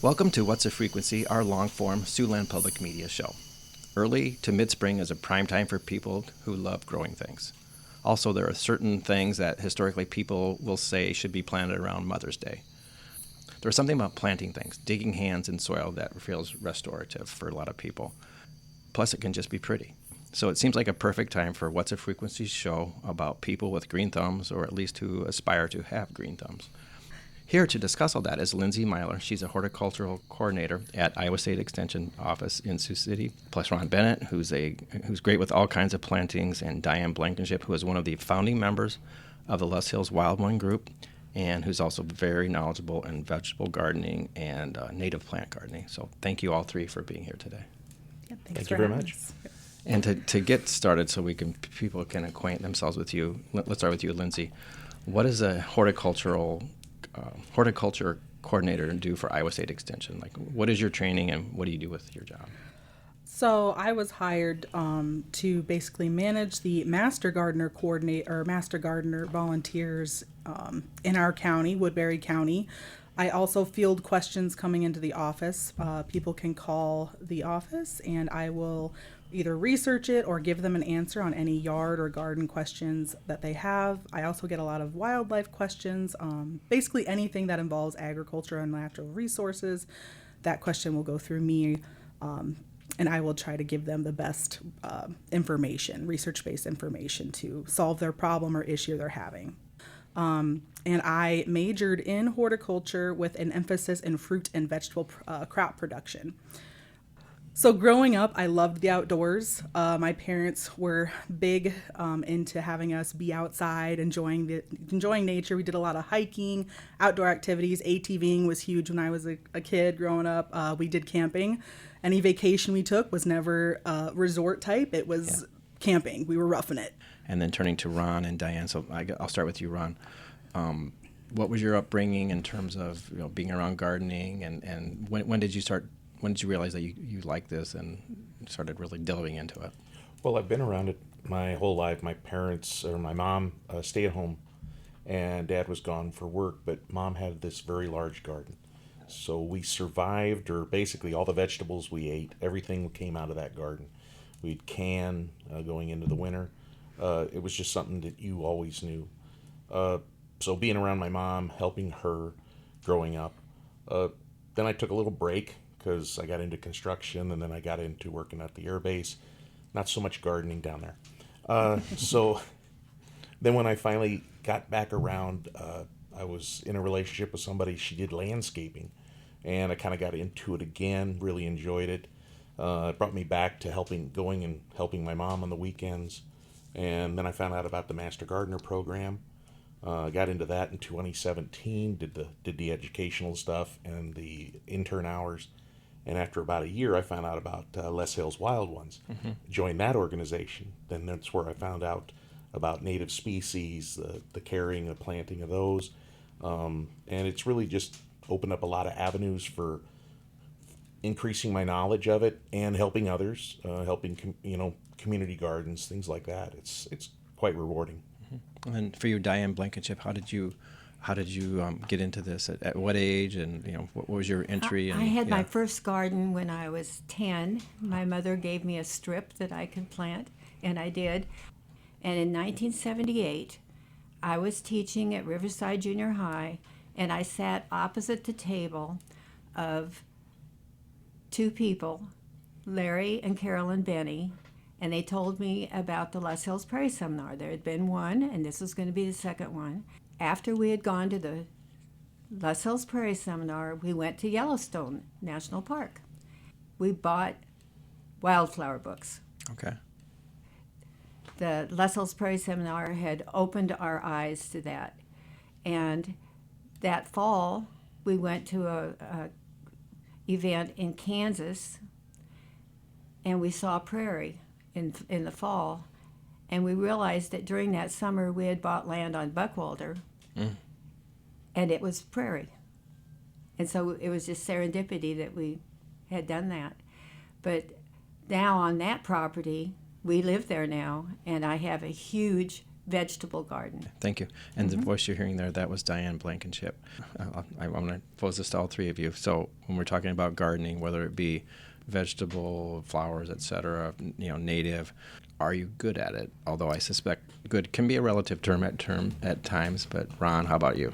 Welcome to What's a Frequency, our long-form Siouxland public media show. Early to mid-spring is a prime time for people who love growing things. Also, there are certain things that historically people will say should be planted around Mother's Day. There's something about planting things, digging hands in soil that feels restorative for a lot of people. Plus, it can just be pretty. So it seems like a perfect time for What's a Frequency show about people with green thumbs, or at least who aspire to have green thumbs. Here to discuss all that is Lindsay Myler. She's a horticultural coordinator at Iowa State Extension Office in Sioux City. Plus Ron Bennett, who's great with all kinds of plantings, and Diane Blankenship, who is one of the founding members of the Les Hills Wildwood Group, and who's also very knowledgeable in vegetable gardening and native plant gardening. So thank you all three for being here today. Yeah, Thank you very much. And to get started, so people can acquaint themselves with you. Let's start with you, Lindsay. What does a horticulture coordinator do for Iowa State Extension? Like, what is your training and what do you do with your job? So I was hired to basically manage the master gardener coordinator or master gardener volunteers in our county, Woodbury County. I also field questions coming into the office. People can call the office and I will either research it or give them an answer on any yard or garden questions that they have. I also get a lot of wildlife questions, basically anything that involves agriculture and natural resources. That question will go through me, and I will try to give them the best information, research-based information to solve their problem or issue they're having. And I majored in horticulture with an emphasis in fruit and vegetable crop production. So growing up, I loved the outdoors. My parents were big into having us be outside, enjoying nature. We did a lot of hiking, outdoor activities. ATVing was huge when I was a kid growing up. We did camping. Any vacation we took was never resort type. It was camping. We were roughing it. And then turning to Ron and Diane. So I'll start with you, Ron. What was your upbringing in terms of being around gardening, and when did you start? When did you realize that you liked this and started really delving into it? Well, I've been around it my whole life. My mom stayed at home, and Dad was gone for work, but Mom had this very large garden. So we survived, or basically all the vegetables we ate, everything came out of that garden. We'd can going into the winter. It was just something that you always knew. So being around my mom, helping her growing up. Then I took a little break because I got into construction, and then I got into working at the air base. Not so much gardening down there. So then when I finally got back around, I was in a relationship with somebody. She did landscaping, and I kind of got into it again, really enjoyed it. It brought me back to helping my mom on the weekends. And then I found out about the Master Gardener program. Got into that in 2017, did the educational stuff and the intern hours. And after about a year, I found out about Les Hills Wild Ones. Mm-hmm. Joined that organization. Then that's where I found out about native species, the carrying, the planting of those. And it's really just opened up a lot of avenues for increasing my knowledge of it and helping others, helping community gardens, things like that. It's quite rewarding. Mm-hmm. And then for you, Diane Blankenship, how did you get into this? At what age, and what was your entry? I had my first garden when I was 10. My mother gave me a strip that I could plant, and I did. And in 1978, I was teaching at Riverside Junior High, and I sat opposite the table of two people, Larry and Carolyn Benny, and they told me about the Les Hills Prairie Seminar. There had been one, and this was going to be the second one. After we had gone to the Les Hills Prairie Seminar, we went to Yellowstone National Park. We bought wildflower books. Okay. The Les Hills Prairie Seminar had opened our eyes to that. And that fall, we went to a event in Kansas, and we saw prairie in the fall. And we realized that during that summer, we had bought land on Buckwalder, and it was prairie. And so it was just serendipity that we had done that. But now on that property, we live there now, and I have a huge vegetable garden. Thank you. And the voice you're hearing there, that was Diane Blankenship. I'm going to pose this to all three of you. So when we're talking about gardening, whether it be vegetable, flowers, etc., native, are you good at it? Although I suspect good can be a relative term at times. But Ron, how about you?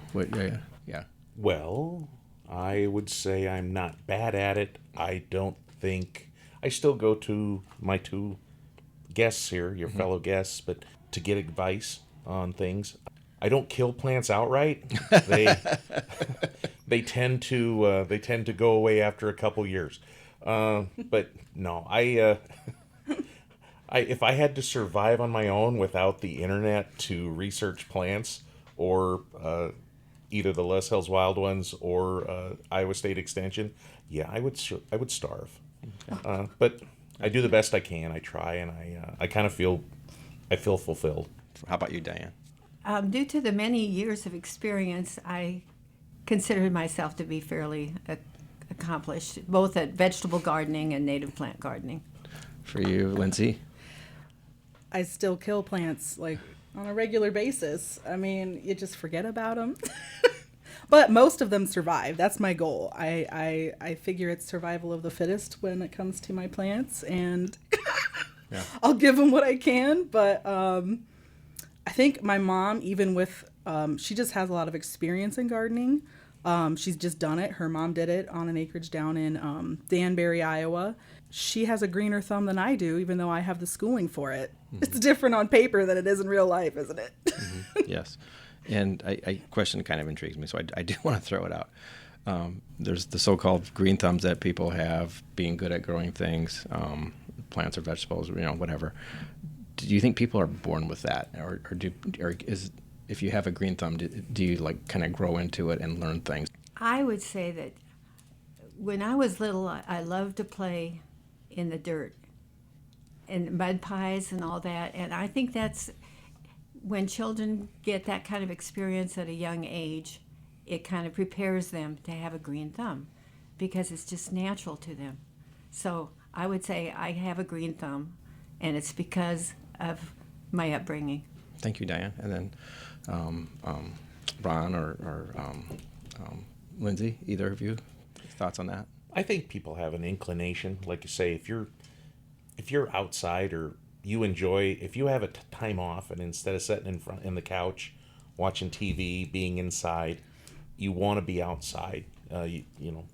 Yeah. Well, I would say I'm not bad at it. I don't think I still go to my two guests here, your fellow guests, but to get advice on things. I don't kill plants outright. They they tend to go away after a couple years. But no, I if I had to survive on my own without the internet to research plants or either the Les Hills Wild Ones or Iowa State Extension, yeah, I would starve. But I do the best I can. I try, and I kind of feel fulfilled. How about you, Diane? Due to the many years of experience, I consider myself to be fairly accomplished, both at vegetable gardening and native plant gardening. For you, Lindsay? I still kill plants like on a regular basis. I mean, you just forget about them. But most of them survive. That's my goal. I figure it's survival of the fittest when it comes to my plants, and Yeah. I'll give them what I can. But I think my mom, even with, she just has a lot of experience in gardening. She's just done it. Her mom did it on an acreage down in Danbury, Iowa. She has a greener thumb than I do, even though I have the schooling for it. Mm-hmm. It's different on paper than it is in real life, isn't it? Mm-hmm. Yes. And a question kind of intrigues me, so I do want to throw it out. There's the so-called green thumbs that people have, being good at growing things, plants or vegetables, whatever. Do you think people are born with that, or if you have a green thumb, do you like kind of grow into it and learn things? I would say that when I was little, I loved to play in the dirt and mud pies and all that, and I think that's when children get that kind of experience at a young age, it kind of prepares them to have a green thumb because it's just natural to them. So I would say I have a green thumb, and it's because of my upbringing. Thank you, Diane. And then Ron or Lindsay, either of you, thoughts on that? I think people have an inclination, like you say, if you're outside or you enjoy, if you have a time off and instead of sitting in the couch watching TV, being inside, you want to be outside.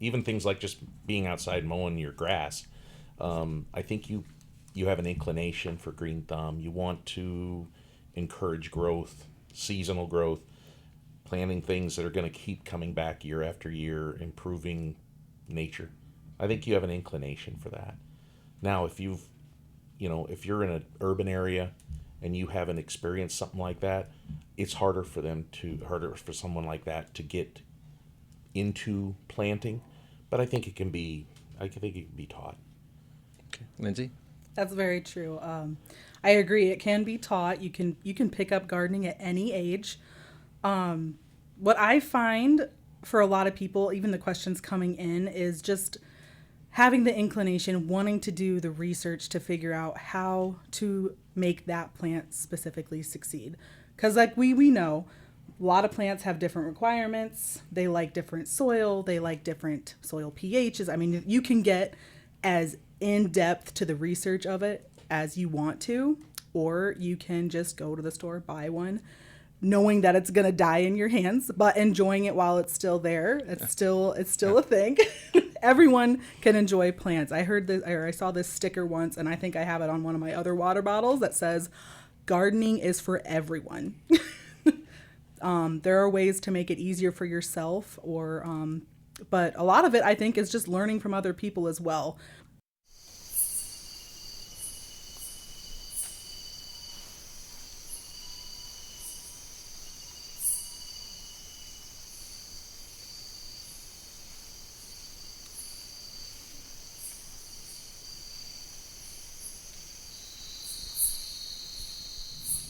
Even things like just being outside mowing your grass. I think you have an inclination for green thumb. You want to encourage growth, seasonal growth, planting things that are going to keep coming back year after year, improving nature. I think you have an inclination for that. Now, if you're in an urban area and you haven't experienced something like that, it's harder for someone like that to get into planting. But I think it can be taught. Okay. Lindsay? That's very true. I agree. It can be taught. You can pick up gardening at any age. What I find for a lot of people, even the questions coming in, is just having the inclination, wanting to do the research to figure out how to make that plant specifically succeed. Because like we know, a lot of plants have different requirements. They like different soil. They like different soil pHs. I mean, you can get as in-depth to the research of it as you want to, or you can just go to the store, buy one, knowing that it's going to die in your hands, but enjoying it while it's still there. It's still a thing. Everyone can enjoy plants. I saw this sticker once, and I think I have it on one of my other water bottles that says, "Gardening is for everyone." There are ways to make it easier for yourself, but a lot of it, I think, is just learning from other people as well.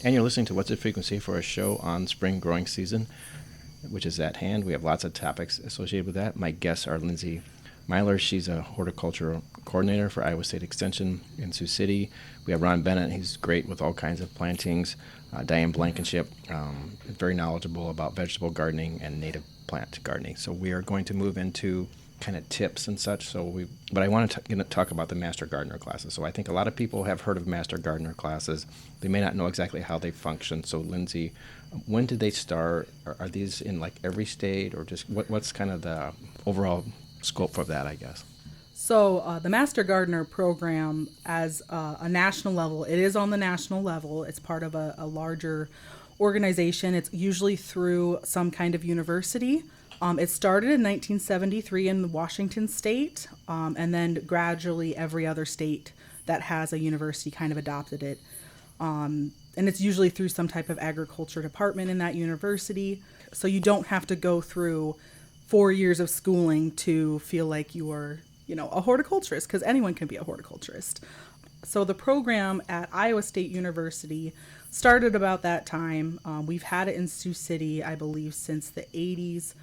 And you're listening to What's the Frequency for a show on spring growing season, which is at hand. We have lots of topics associated with that. My guests are Lindsay Myler. She's a horticulture coordinator for Iowa State Extension in Sioux City. We have Ron Bennett. He's great with all kinds of plantings. Diane Blankenship, very knowledgeable about vegetable gardening and native plant gardening. So we are going to move into kind of tips and such. But I want to talk about the Master Gardener classes. So I think a lot of people have heard of Master Gardener classes. They may not know exactly how they function. So Lindsay, when did they start? Are these in like every state, or just what's kind of the overall scope of that, I guess? So the Master Gardener program, as a national level, it is on the national level. It's part of a larger organization. It's usually through some kind of university. It started in 1973 in Washington State, and then gradually every other state that has a university kind of adopted it. And it's usually through some type of agriculture department in that university. So you don't have to go through 4 years of schooling to feel like you are, a horticulturist, because anyone can be a horticulturist. So the program at Iowa State University started about that time. We've had it in Sioux City, I believe, since the 80s.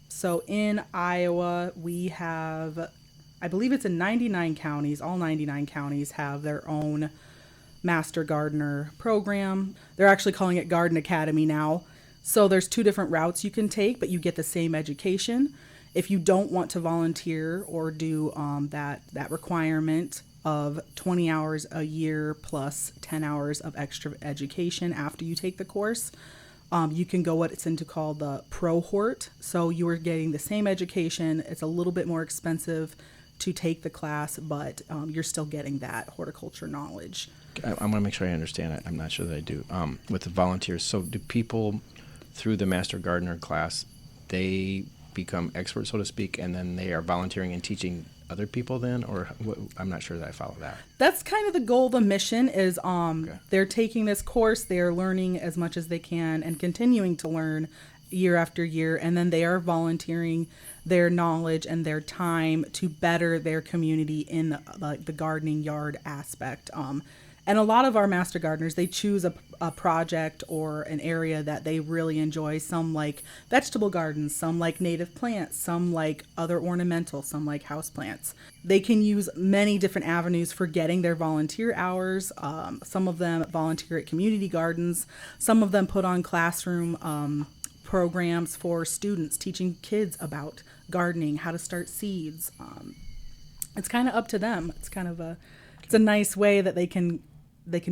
So in Iowa, we have, I believe it's in 99 counties. All 99 counties have their own Master Gardener program. They're actually calling it Garden Academy now. So there's 2 different routes you can take, but you get the same education. If you don't want to volunteer or do that requirement of 20 hours a year plus 10 hours of extra education after you take the course, you can go what's into called the Pro Hort. So you are getting the same education. It's a little bit more expensive to take the class, but you're still getting that horticulture knowledge. I want to make sure I understand it. I'm not sure that I do. With the volunteers, so do people through the Master Gardener class, they become experts, so to speak, and then they are volunteering and teaching other people then, or I'm not sure that I follow that. That's kind of the goal. The mission is they're taking this course, they're learning as much as they can and continuing to learn year after year, and then they are volunteering their knowledge and their time to better their community in the gardening yard aspect. And a lot of our Master Gardeners, they choose a project or an area that they really enjoy. Some like vegetable gardens, some like native plants, some like other ornamental, some like houseplants. They can use many different avenues for getting their volunteer hours. Some of them volunteer at community gardens. Some of them put on classroom programs for students, teaching kids about gardening, how to start seeds. It's kind of up to them. It's kind of it's a nice way that they can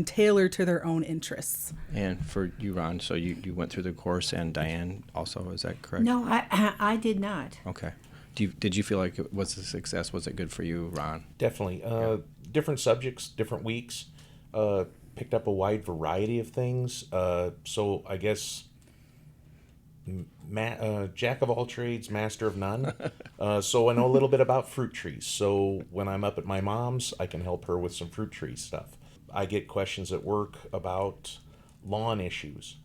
tailor to their own interests. And for you, Ron, so you went through the course, and Diane also, is that correct? No, I did not. Okay. Did you feel like it was a success? Was it good for you, Ron? Definitely. Different subjects, different weeks. Picked up a wide variety of things. So I guess jack of all trades, master of none. So I know a little bit about fruit trees. So when I'm up at my mom's, I can help her with some fruit tree stuff. I get questions at work about lawn issues.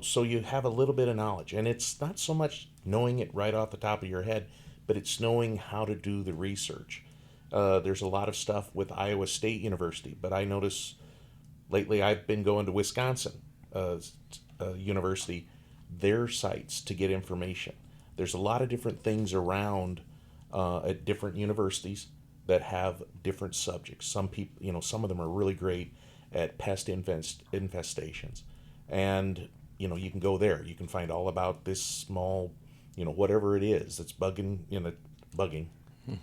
So you have a little bit of knowledge. And it's not so much knowing it right off the top of your head, but it's knowing how to do the research. There's a lot of stuff with Iowa State University, but I notice lately I've been going to Wisconsin University, their sites, to get information. There's a lot of different things around at different universities that have different subjects. Some people, some of them are really great at pest infestations. And, you can go there. You can find all about this small, whatever it is that's bugging,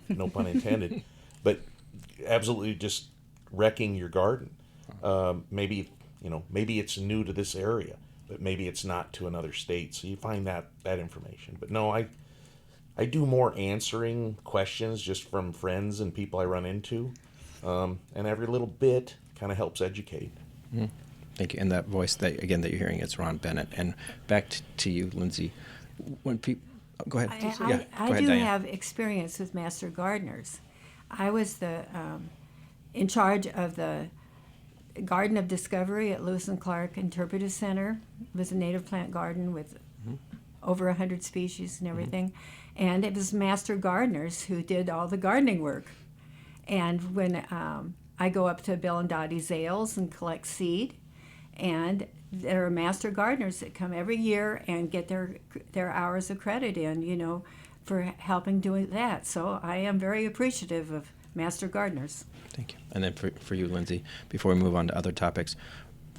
no pun intended, but absolutely just wrecking your garden. Maybe it's new to this area, but maybe it's not to another state. So you find that information. But no, I do more answering questions just from friends and people I run into. And every little bit kind of helps educate. Mm-hmm. Thank you. And that voice that you're hearing, it's Ron Bennett. And back to you, Lindsay. When people, go ahead. I do Diane. have experience with Master Gardeners. I was in charge of the Garden of Discovery at Lewis and Clark Interpretive Center. It was a native plant garden with over 100 species and everything. Mm-hmm. And it was Master Gardeners who did all the gardening work. And when I go up to Bill and Dottie Zales and collect seed, and there are Master Gardeners that come every year and get their hours of credit in, for helping doing that. So I am very appreciative of Master Gardeners. Thank you. And then for you, Lindsay, before we move on to other topics,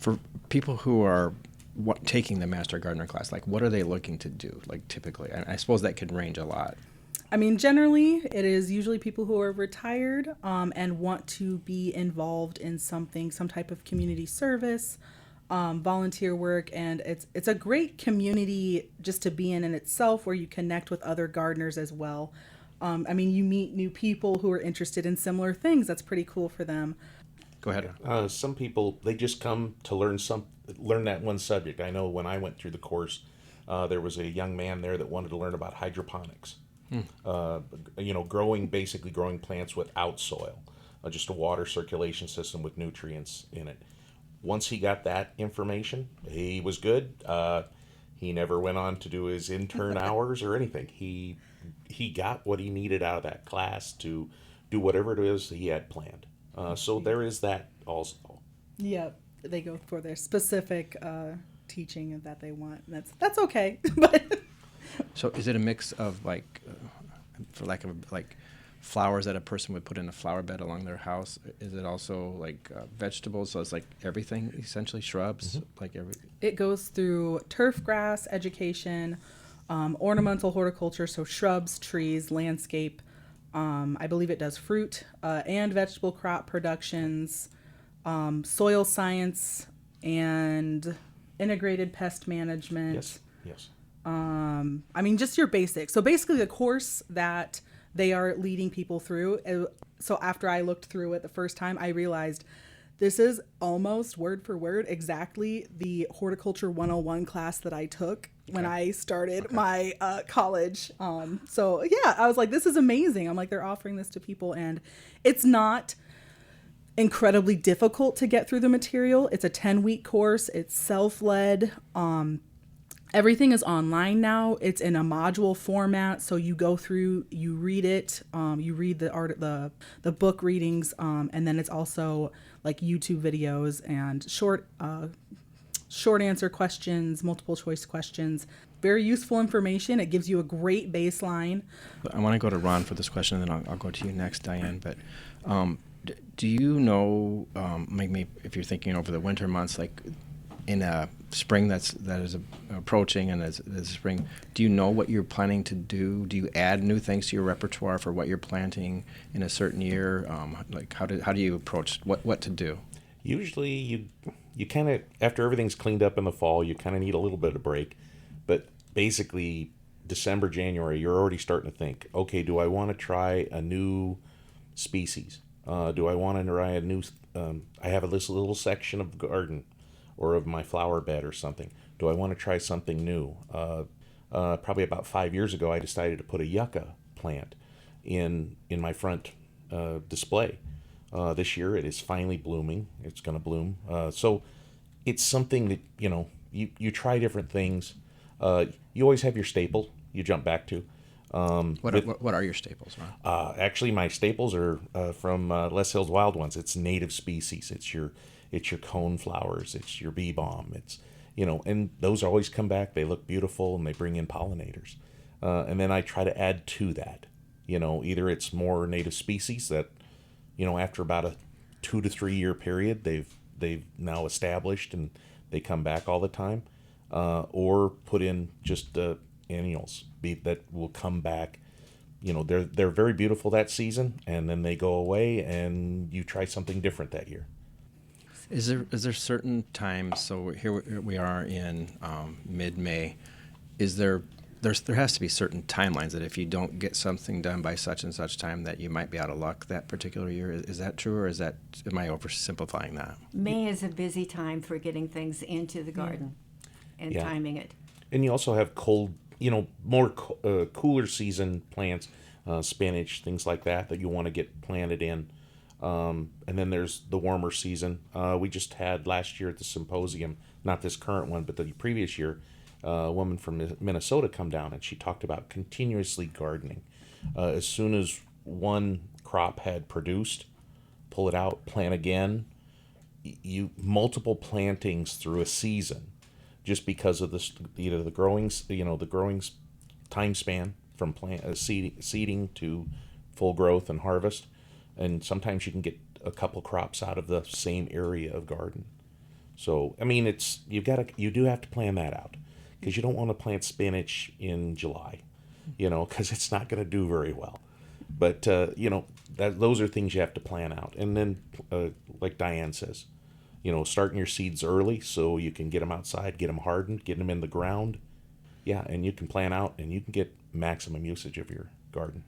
For people who are taking the Master Gardener class, like what are they looking to do? Like typically, I suppose that could range a lot. I mean, generally, it is usually people who are retired and want to be involved in something, some type of community service, volunteer work, and it's a great community just to be in itself, where you connect with other gardeners as well. I mean, you meet new people who are interested in similar things. That's pretty cool for them. Go ahead. Some people, they just come to learn that one subject. I know when I went through the course, there was a young man there that wanted to learn about hydroponics. Basically growing plants without soil, just a water circulation system with nutrients in it. Once he got that information, he was good. He never went on to do his intern hours or anything. He got what he needed out of that class to do whatever it is he had planned. So there is that also. Yep, they go for their specific teaching that they want. That's okay, but. So is it a mix of like, for lack of like, flowers that a person would put in a flower bed along their house? Is it also like vegetables? So it's like everything, essentially shrubs, like every. It goes through turf grass education, ornamental horticulture, so shrubs, trees, landscape. I believe it does fruit and vegetable crop productions, soil science, and integrated pest management. Yes. I mean, just your basics. So basically the course that they are leading people through. So after I looked through it the first time, I realized this is almost word for word exactly the Horticulture 101 class that I took when I started my college. So yeah, I was like, this is amazing. I'm like, they're offering this to people, and it's not incredibly difficult to get through the material. It's a 10-week course. It's self-led. Everything is online now. It's in a module format, so you go through, you read it, you read the book readings, and then it's also like YouTube videos and short answer questions, multiple choice questions. Very useful information. It gives you a great baseline. I want to go to Ron for this question, and then I'll go to you next, Diane. But do you know, maybe if you're thinking over the winter months, like in a spring that is approaching, and as spring, do you know what you're planning to do? Do you add new things to your repertoire for what you're planting in a certain year? Like how do you approach what to do? Usually you kind of, after everything's cleaned up in the fall, you kind of need a little bit of break. But basically December, January, you're already starting to think, okay, do I want to try a new species? Do I want to try a new, I have this little section of garden or of my flower bed or something. Do I want to try something new? Probably about 5 years ago, I decided to put a yucca plant in my front display. This year, it is finally blooming. It's going to bloom. So it's something that, you try different things. You always have your staple you jump back to. What are your staples, Ron? Actually, my staples are from Les Hills Wild Ones. It's native species. It's your cone flowers. It's your bee balm. It's and those always come back. They look beautiful and they bring in pollinators. And then I try to add to that. Either it's more native species that after about a 2 to 3 year period they've now established and they come back all the time, or put in just annuals that will come back. They're very beautiful that season, and then they go away, and you try something different that year. Is there certain times? So here we are in mid-May. There has to be certain timelines that if you don't get something done by such and such time, that you might be out of luck that particular year. Is that true, or am I oversimplifying that? May is a busy time for getting things into the garden and timing it. And you also have cold, more cooler season plants, spinach, things like that you want to get planted in. And then there's the warmer season. We just had last year at the symposium, not this current one, but the previous year, a woman from Minnesota come down, and she talked about continuously gardening. As soon as one crop had produced, pull it out, plant again. Multiple plantings through a season, just because of the growing time span from seeding to full growth and harvest. And sometimes you can get a couple crops out of the same area of garden. So I mean, you do have to plan that out, because you don't want to plant spinach in July, because it's not going to do very well. But those are things you have to plan out, and then like Diane says, starting your seeds early so you can get them outside, get them hardened, get them in the ground. Yeah, and you can plan out and you can get maximum usage of your garden.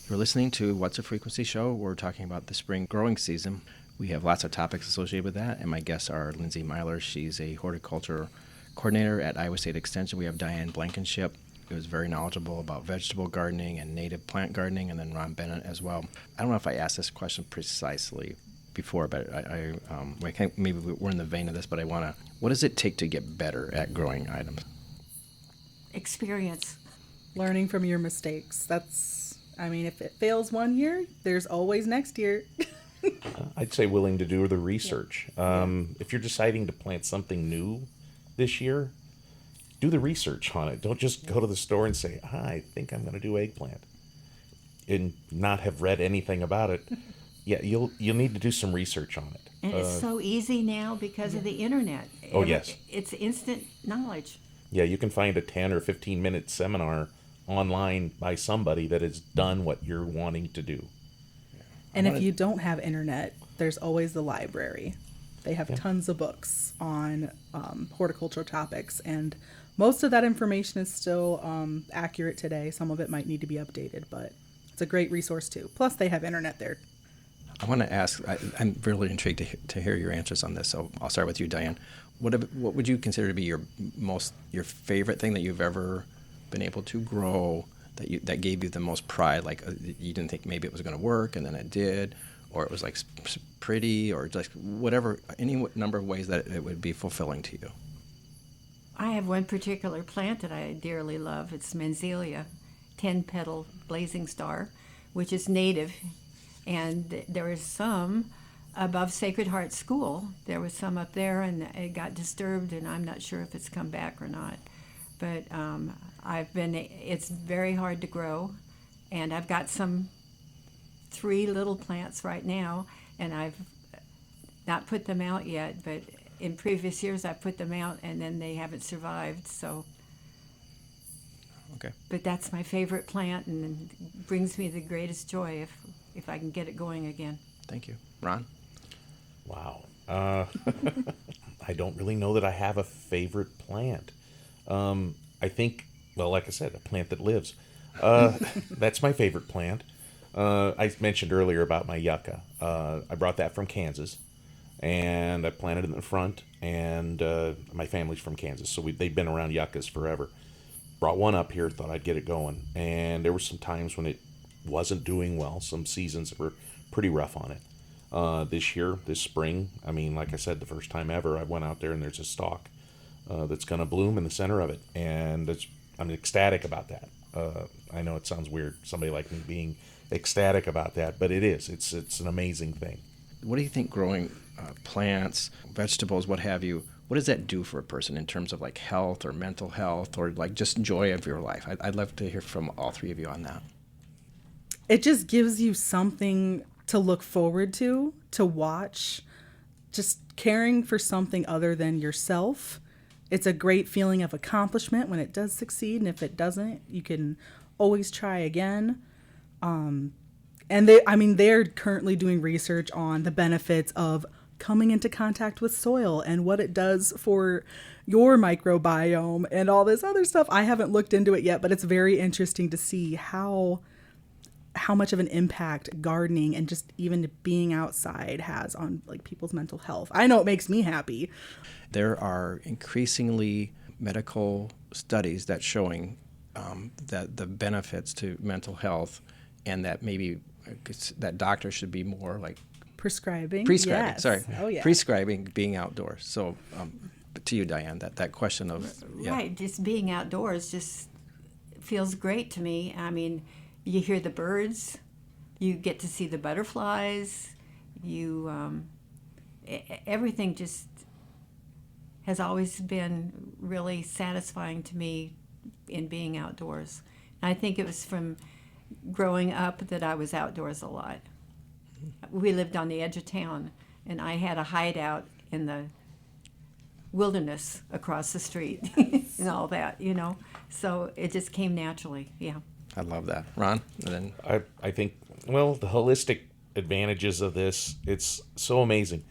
You're listening to What's a Frequency Show. We're talking about the spring growing season. We have lots of topics associated with that, and my guests are Lindsay Myler. She's a horticulture coordinator at Iowa State Extension. We have Diane Blankenship, who is very knowledgeable about vegetable gardening and native plant gardening, and then Ron Bennett as well. I don't know if I asked this question precisely before, but I think maybe we're in the vein of this, but what does it take to get better at growing items? Experience. Learning from your mistakes. If it fails one year, there's always next year. I'd say willing to do the research. If you're deciding to plant something new this year, do the research on it. Don't just go to the store and say, I think I'm going to do eggplant, and not have read anything about it. Yeah, you'll need to do some research on it. And it's so easy now because of the internet. Oh, yes. It's instant knowledge. Yeah, you can find a 10 or 15-minute seminar online by somebody that has done what you're wanting to do. And if you don't have internet, there's always the library. They have tons of books on horticultural topics, and most of that information is still accurate today. Some of it might need to be updated, but it's a great resource too. Plus, they have internet there. I want to ask, I'm really intrigued to hear your answers on this, so I'll start with you, Diane. What would you consider to be your favorite thing that you've ever been able to grow that gave you the most pride? Like you didn't think maybe it was going to work, and then it did, or it was like pretty, or just whatever, any number of ways that it would be fulfilling to you. I have one particular plant that I dearly love. It's Menzelia, 10-petal blazing star, which is native. And there is some above Sacred Heart School. There was some up there, and it got disturbed, and I'm not sure if it's come back or not. But it's very hard to grow, and I've got 3 little plants right now, and I've not put them out yet, but in previous years I put them out, and then they haven't survived, so. Okay. But that's my favorite plant, and it brings me the greatest joy if I can get it going again. Thank you. Ron? Wow. I don't really know that I have a favorite plant. I think, well, like I said, a plant that lives. That's my favorite plant. I mentioned earlier about my yucca. I brought that from Kansas, and I planted it in the front, and my family's from Kansas, so they've been around yuccas forever. Brought one up here, thought I'd get it going, and there were some times when it wasn't doing well. Some seasons were pretty rough on it. This spring, like I said, the first time ever, I went out there and there's a stalk that's going to bloom in the center of it, and I'm ecstatic about that. I know it sounds weird, somebody like me being ecstatic about that, but it is. It's an amazing thing. What do you think growing plants, vegetables, what have you, what does that do for a person in terms of like health or mental health or like just joy of your life? I'd love to hear from all 3 of you on that. It just gives you something to look forward to watch, just caring for something other than yourself. It's a great feeling of accomplishment when it does succeed, and if it doesn't, you can always try again. And they're currently doing research on the benefits of coming into contact with soil and what it does for your microbiome and all this other stuff. I haven't looked into it yet, but it's very interesting to see how much of an impact gardening and just even being outside has on like people's mental health. I know it makes me happy. There are increasingly medical studies that showing that the benefits to mental health, and that maybe that doctors should be more like Prescribing. Yes. Sorry. Oh, yeah. Prescribing being outdoors. So to you, Diane, that question of Right, just being outdoors just feels great to me. You hear the birds, you get to see the butterflies, everything just has always been really satisfying to me in being outdoors. And I think it was from growing up that I was outdoors a lot. We lived on the edge of town, and I had a hideout in the wilderness across the street and all that, So it just came naturally, yeah. I love that. Ron? And then I think, well, the holistic advantages of this, it's so amazing.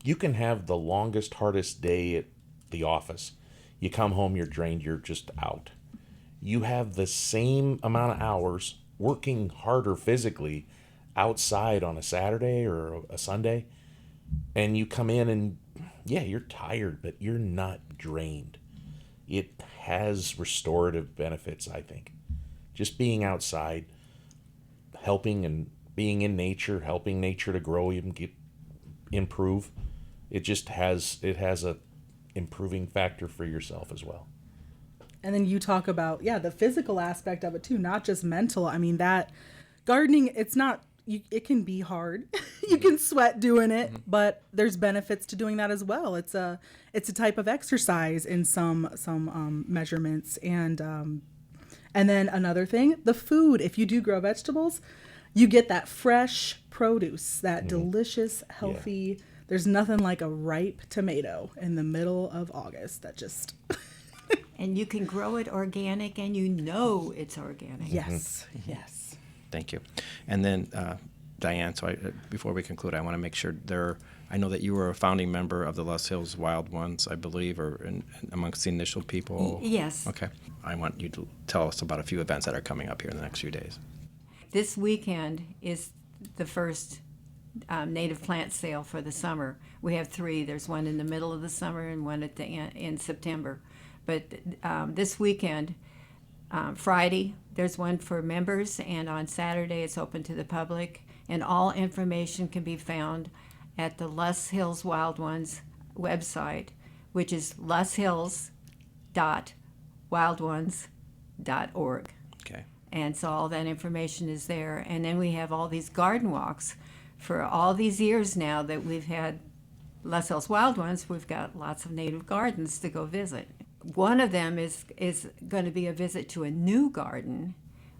You can have the longest, hardest day at the office. You come home, you're drained, you're just out. You have the same amount of hours working harder physically outside on a Saturday or a Sunday, and you come in and, yeah, you're tired, but you're not drained. It has restorative benefits, I think. Just being outside, helping and being in nature, helping nature to grow and improve, it has a improving factor for yourself as well. And then you talk about, the physical aspect of it too, not just mental. I mean, that gardening, it can be hard. You can sweat doing it, but there's benefits to doing that as well. It's a type of exercise in some measurements. And then another thing, the food, if you do grow vegetables, you get that fresh produce, that delicious, healthy, there's nothing like a ripe tomato in the middle of August that just... And you can grow it organic, and it's organic. Yes, yes. thank you. And then, Diane, before we conclude, I want to make sure I know that you were a founding member of the Les Hills Wild Ones, I believe, or amongst the initial people. Yes. Okay. I want you to tell us about a few events that are coming up here in the next few days. This weekend is the first native plant sale for the summer. We have 3. There's one in the middle of the summer and one at the end in September. But this weekend, Friday, there's one for members, and on Saturday it's open to the public. And all information can be found at the Les Hills Wild Ones website, which is leshills.wildones.org. Okay. And so all that information is there. And then we have all these garden walks. For all these years now that we've had Les Hills Wild Ones, we've got lots of native gardens to go visit. One of them is going to be a visit to a new garden,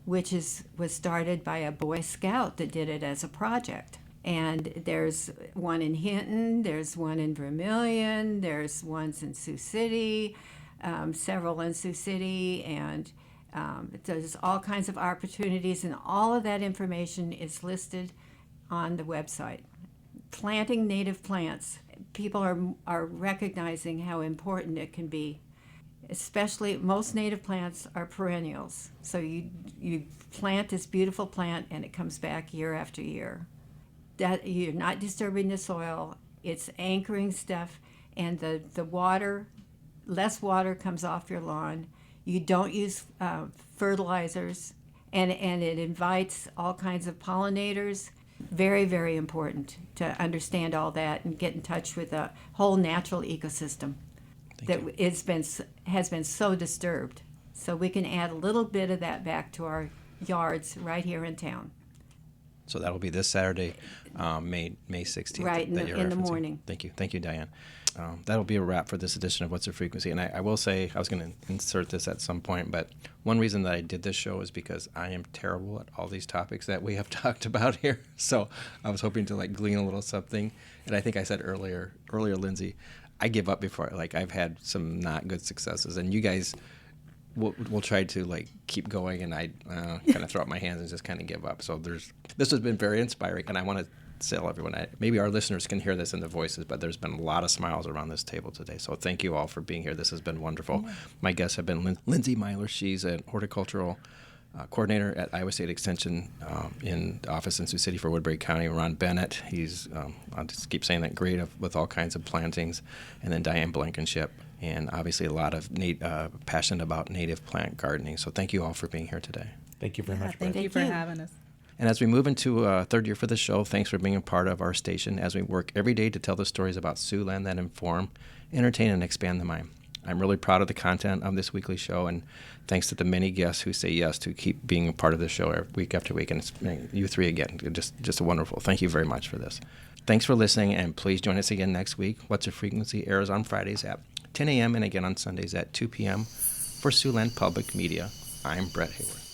which was started by a Boy Scout that did it as a project. And there's one in Hinton, there's one in Vermilion, there's ones in Sioux City, several in Sioux City, and there's all kinds of opportunities, and all of that information is listed on the website. Planting native plants, people are recognizing how important it can be. Especially, most native plants are perennials. So you plant this beautiful plant and it comes back year after year. That you're not disturbing the soil, it's anchoring stuff, and the water, less water comes off your lawn. You don't use fertilizers, and it invites all kinds of pollinators. Very, very important to understand all that and get in touch with the whole natural ecosystem has been so disturbed. So we can add a little bit of that back to our yards right here in town. So that'll be this Saturday, May 16th. Right, in the morning. Thank you, Diane. That'll be a wrap for this edition of What's the Frequency? And I will say, I was going to insert this at some point, but one reason that I did this show is because I am terrible at all these topics that we have talked about here. So I was hoping to glean a little something. And I think I said earlier, Lindsay, I give up before, I've had some not good successes, and you guys will try to keep going, and I kind of throw up my hands and just kind of give up. So this has been very inspiring, and I want to tell everyone, maybe our listeners can hear this in the voices, but there's been a lot of smiles around this table today. So thank you all for being here. This has been wonderful. Yeah. My guests have been Lindsay Myler. She's an horticultural coordinator at Iowa State Extension in the office in Sioux City for Woodbury County. Ron Bennett, he's, I'll just keep saying that, great with all kinds of plantings. And then Diane Blankenship, and obviously a lot of passion about native plant gardening. So thank you all for being here today. Thank you very much. Thank you for having us. And as we move into third year for the show, thanks for being a part of our station as we work every day to tell the stories about Siouxland that inform, entertain, and expand the mind. I'm really proud of the content of this weekly show, and thanks to the many guests who say yes to keep being a part of the show week after week. And it's you 3 again, just wonderful. Thank you very much for this. Thanks for listening, and please join us again next week. What's Your Frequency airs on Fridays at 10 a.m. and again on Sundays at 2 p.m. For Siouxland Public Media, I'm Brett Hayworth.